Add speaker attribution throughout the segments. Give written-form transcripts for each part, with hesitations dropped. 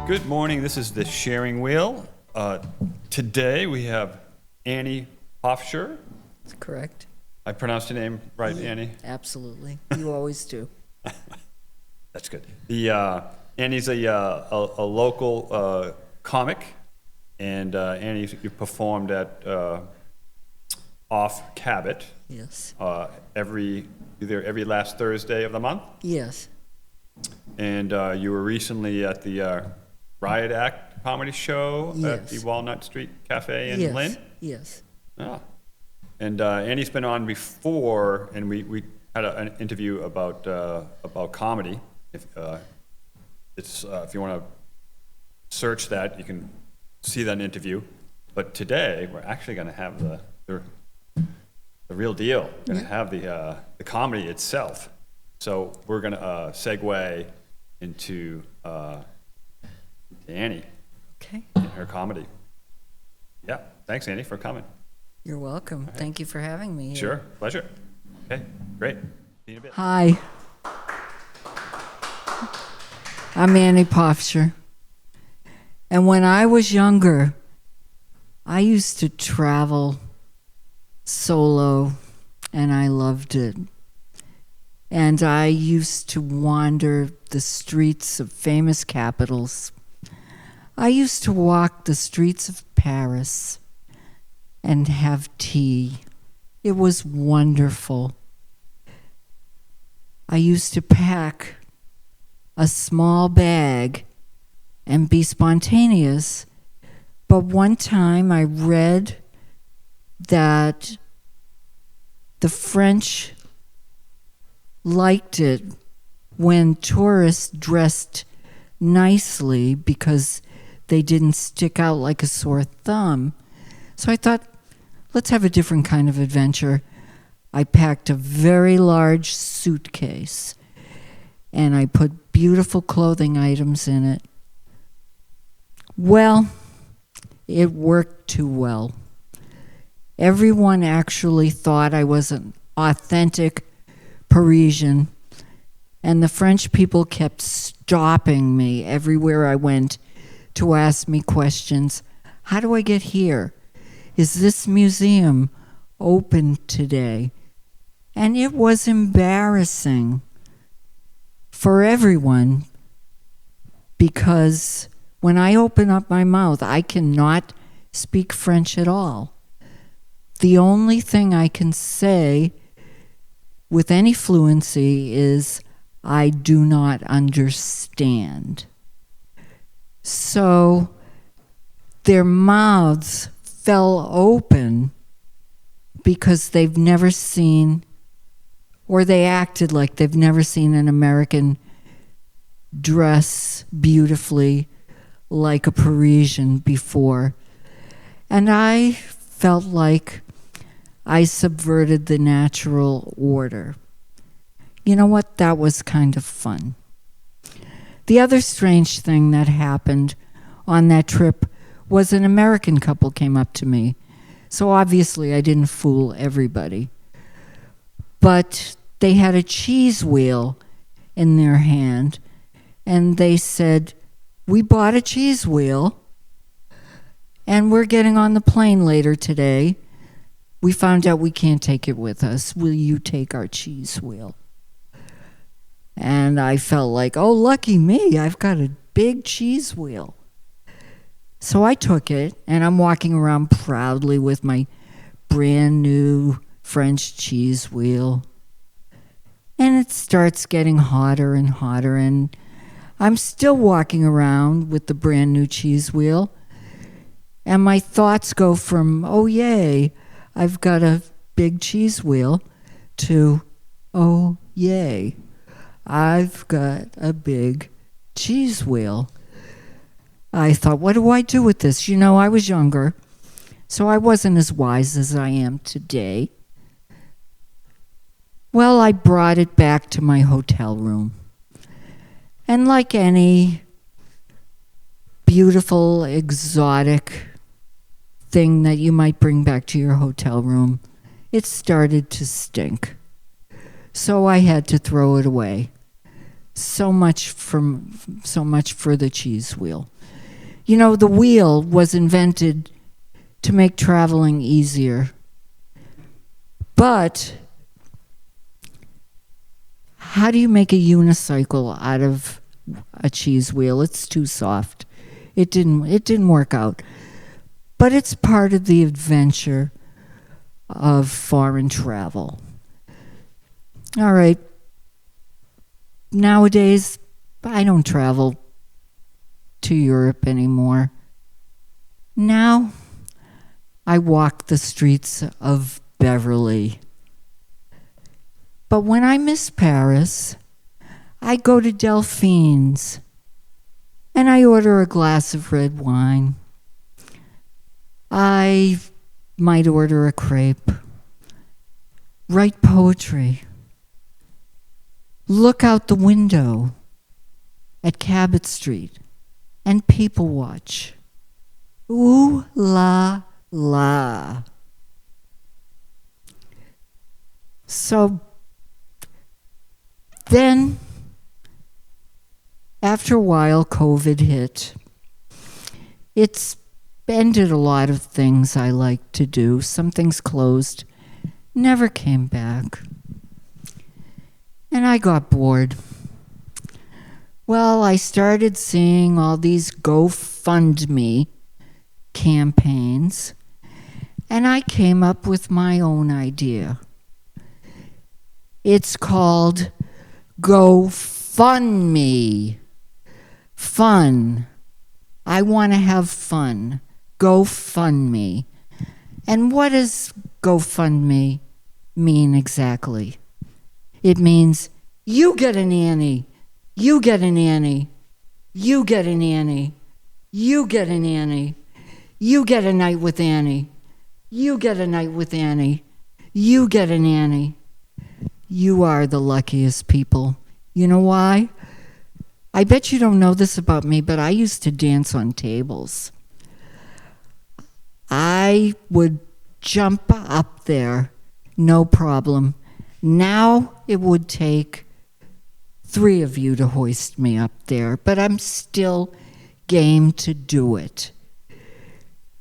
Speaker 1: Good morning. This is the Sharing Wheel. Today we have Annie Pofcher.
Speaker 2: That's correct.
Speaker 1: I pronounced your name right, Annie?
Speaker 2: Absolutely. You always do.
Speaker 1: That's good. Annie's a local comic, and Annie, you performed at Off Cabot.
Speaker 2: Yes.
Speaker 1: Every last Thursday of the month.
Speaker 2: Yes.
Speaker 1: And you were recently at the Riot Act comedy show at the Walnut Street Cafe in Lynn?
Speaker 2: Yes.
Speaker 1: Ah. And Annie's been on before, and we had an interview about comedy. If you want to search that, you can see that interview. But today, we're actually going to have the real deal. We're going to have the comedy itself. So we're going to segue into Annie and her comedy. Yeah, thanks, Annie, for coming.
Speaker 2: You're welcome. Right. Thank you for having me here.
Speaker 1: Sure, pleasure. Okay, great. See you in a bit.
Speaker 2: Hi. I'm Annie Pofcher. And when I was younger, I used to travel solo, and I loved it. And I used to wander the streets of famous capitals. I used to walk the streets of Paris and have tea. It was wonderful. I used to pack a small bag and be spontaneous. But one time I read that the French liked it when tourists dressed nicely because they didn't stick out like a sore thumb. So I thought, let's have a different kind of adventure. I packed a very large suitcase and I put beautiful clothing items in it. Well, it worked too well. Everyone actually thought I was an authentic Parisian, and the French people kept stopping me everywhere I went to ask me questions. How do I get here? Is this museum open today? And it was embarrassing for everyone because when I open up my mouth, I cannot speak French at all. The only thing I can say with any fluency is, I do not understand. So their mouths fell open because they've never seen, or they acted like they've never seen an American dress beautifully like a Parisian before. And I felt like I subverted the natural order. You know what? That was kind of fun. The other strange thing that happened on that trip was an American couple came up to me. So obviously I didn't fool everybody. But they had a cheese wheel in their hand, and they said, "We bought a cheese wheel, and we're getting on the plane later today. We found out we can't take it with us. Will you take our cheese wheel?" And I felt like, oh, lucky me, I've got a big cheese wheel. So I took it, and I'm walking around proudly with my brand new French cheese wheel. And it starts getting hotter and hotter, and I'm still walking around with the brand new cheese wheel. And my thoughts go from, oh, yay, I've got a big cheese wheel, to, oh, yay, I've got a big cheese wheel. I thought, what do I do with this? You know, I was younger, so I wasn't as wise as I am today. Well, I brought it back to my hotel room. And like any beautiful, exotic thing that you might bring back to your hotel room, it started to stink. So I had to throw it away. So much for the cheese wheel. You know, the wheel was invented to make traveling easier. But how do you make a unicycle out of a cheese wheel? It's too soft. It didn't work out. But it's part of the adventure of foreign travel. All right. Nowadays, I don't travel to Europe anymore. Now, I walk the streets of Beverly. But when I miss Paris, I go to Delphine's and I order a glass of red wine. I might order a crepe, write poetry, look out the window at Cabot Street and people watch. Ooh la la. So then, after a while, COVID hit. It's ended a lot of things I like to do. Some things closed, never came back. And I got bored. Well, I started seeing all these GoFundMe campaigns, and I came up with my own idea. It's called GoFundMe. Fun. I want to have fun. GoFundMe. And what does GoFundMe mean exactly? It means you get a nanny, you get a nanny, you get a nanny, you get a nanny, you get a night with Annie, you get a night with Annie, you get a nanny. You are the luckiest people. You know why? I bet you don't know this about me, but I used to dance on tables. I would jump up there, no problem. Now it would take 3 of you to hoist me up there, but I'm still game to do it.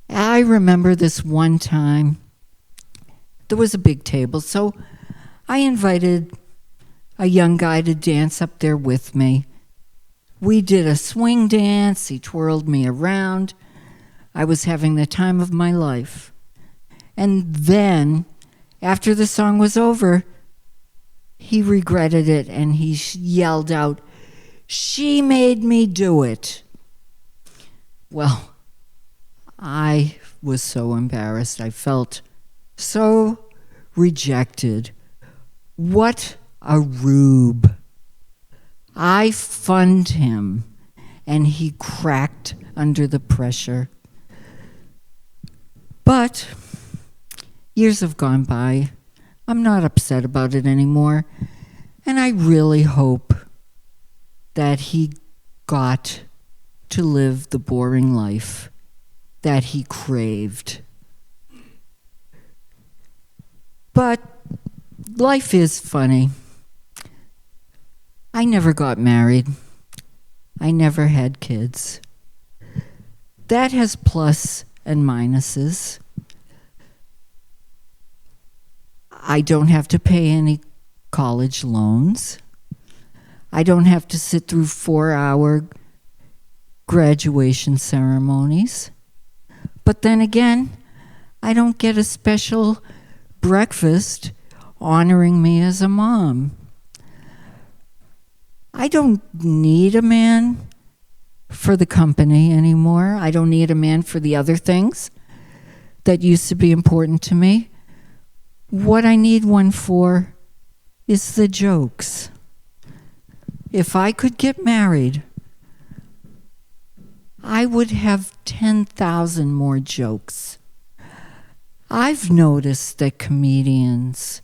Speaker 2: I remember this one time, there was a big table, so I invited a young guy to dance up there with me. We did a swing dance. He twirled me around. I was having the time of my life. And then, after the song was over, he regretted it and he yelled out, "She made me do it." Well, I was so embarrassed. I felt so rejected. What a rube. I funded him, and he cracked under the pressure. But years have gone by. I'm not upset about it anymore, and I really hope that he got to live the boring life that he craved. But life is funny. I never got married. I never had kids. That has plus and minuses. I don't have to pay any college loans. I don't have to sit through 4-hour graduation ceremonies. But then again, I don't get a special breakfast honoring me as a mom. I don't need a man for the company anymore. I don't need a man for the other things that used to be important to me. What I need one for is the jokes. If I could get married, I would have 10,000 more jokes. I've noticed that comedians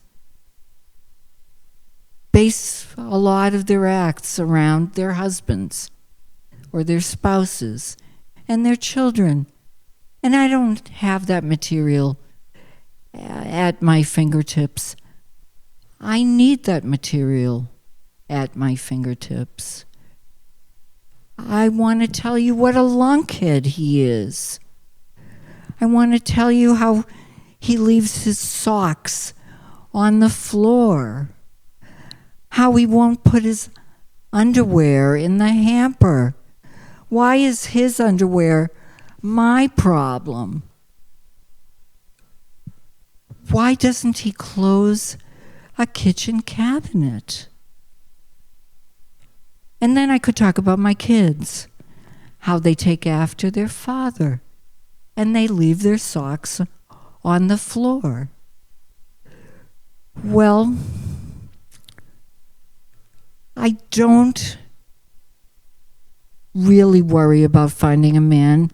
Speaker 2: base a lot of their acts around their husbands or their spouses and their children. And I don't have that material at my fingertips. I need that material at my fingertips. I want to tell you what a lunkhead he is. I want to tell you how he leaves his socks on the floor, how he won't put his underwear in the hamper. Why is his underwear my problem? Why doesn't he close a kitchen cabinet? And then I could talk about my kids, how they take after their father, and they leave their socks on the floor. Well, I don't really worry about finding a man.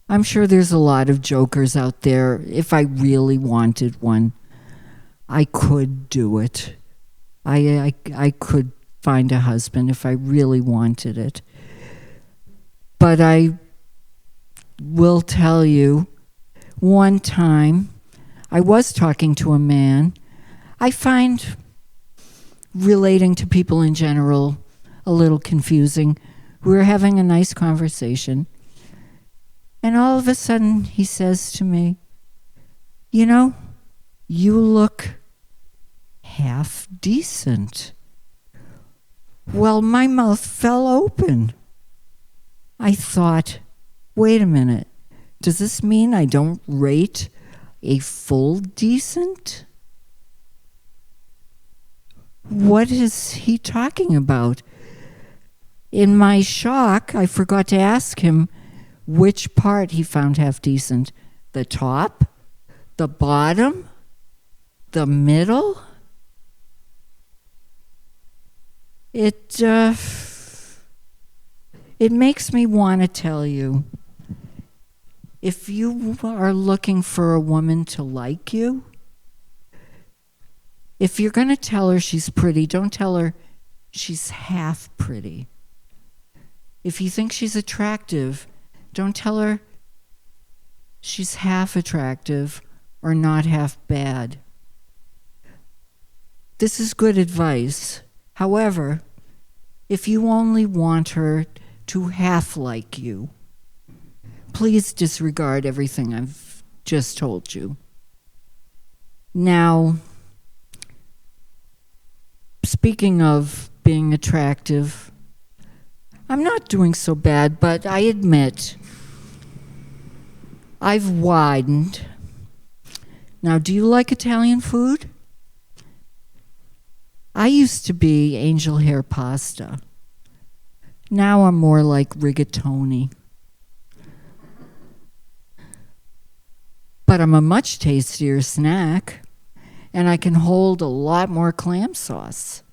Speaker 2: I'm sure there's a lot of jokers out there. If I really wanted one, I could do it. I could find a husband if I really wanted it. But I will tell you, one time I was talking to a man. I find relating to people in general a little confusing. We were having a nice conversation, and all of a sudden he says to me, "You know, you look half decent." Well, my mouth fell open. I thought, wait a minute, does this mean I don't rate a full decent? What is he talking about? In my shock, I forgot to ask him which part he found half decent. The top? The bottom? The middle? It makes me want to tell you, if you are looking for a woman to like you, if you're going to tell her she's pretty, don't tell her she's half pretty. If you think she's attractive, don't tell her she's half attractive or not half bad. This is good advice. However, if you only want her to half like you, please disregard everything I've just told you. Now, speaking of being attractive, I'm not doing so bad, but I admit I've widened. Now, do you like Italian food? I used to be angel hair pasta. Now I'm more like rigatoni. But I'm a much tastier snack, and I can hold a lot more clam sauce.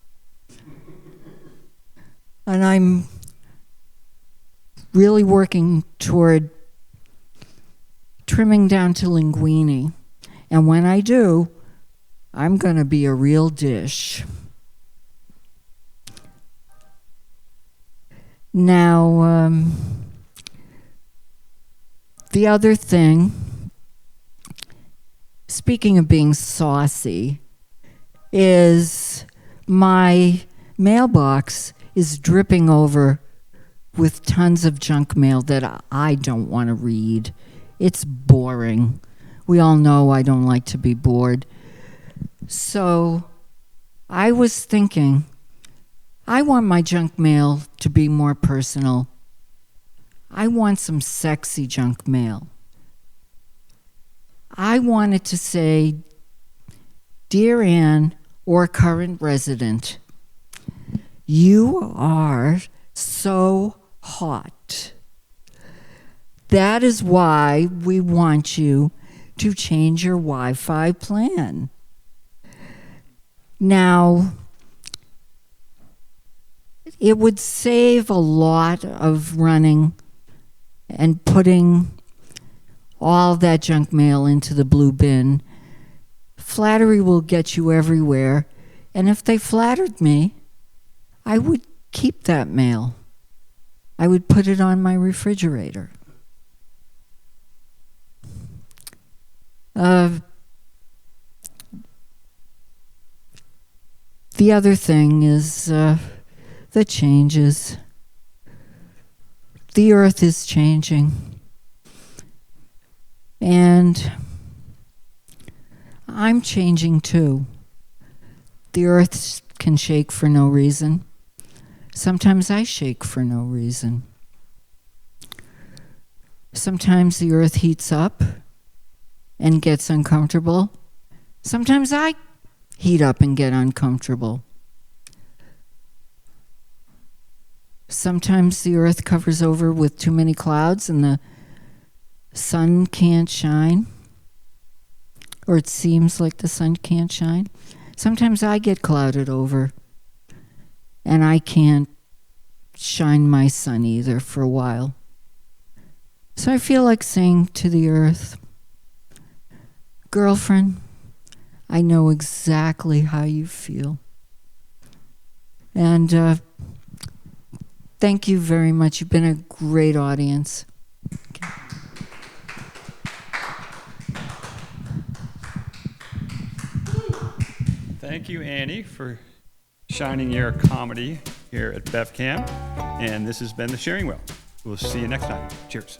Speaker 2: And I'm really working toward trimming down to linguine. And when I do, I'm going to be a real dish. Now, the other thing, speaking of being saucy, is my mailbox is dripping over with tons of junk mail that I don't want to read. It's boring. We all know I don't like to be bored. So I was thinking, I want my junk mail to be more personal. I want some sexy junk mail. I want it to say, "Dear Anne or current resident, you are so hot. That is why we want you to change your Wi-Fi plan." Now, it would save a lot of running and putting all that junk mail into the blue bin. Flattery will get you everywhere, and if they flattered me, I would keep that mail. I would put it on my refrigerator. The other thing is the changes. The earth is changing. And I'm changing too. The earth can shake for no reason. Sometimes I shake for no reason. Sometimes the earth heats up and gets uncomfortable. Sometimes I heat up and get uncomfortable. Sometimes the earth covers over with too many clouds and the sun can't shine, or it seems like the sun can't shine. Sometimes I get clouded over and I can't shine my sun either for a while. So I feel like saying to the earth, girlfriend, I know exactly how you feel. And thank you very much. You've been a great audience.
Speaker 1: Thank you, Annie, for shining your comedy here at BevCam. And this has been The Sharing Wheel. We'll see you next time. Cheers.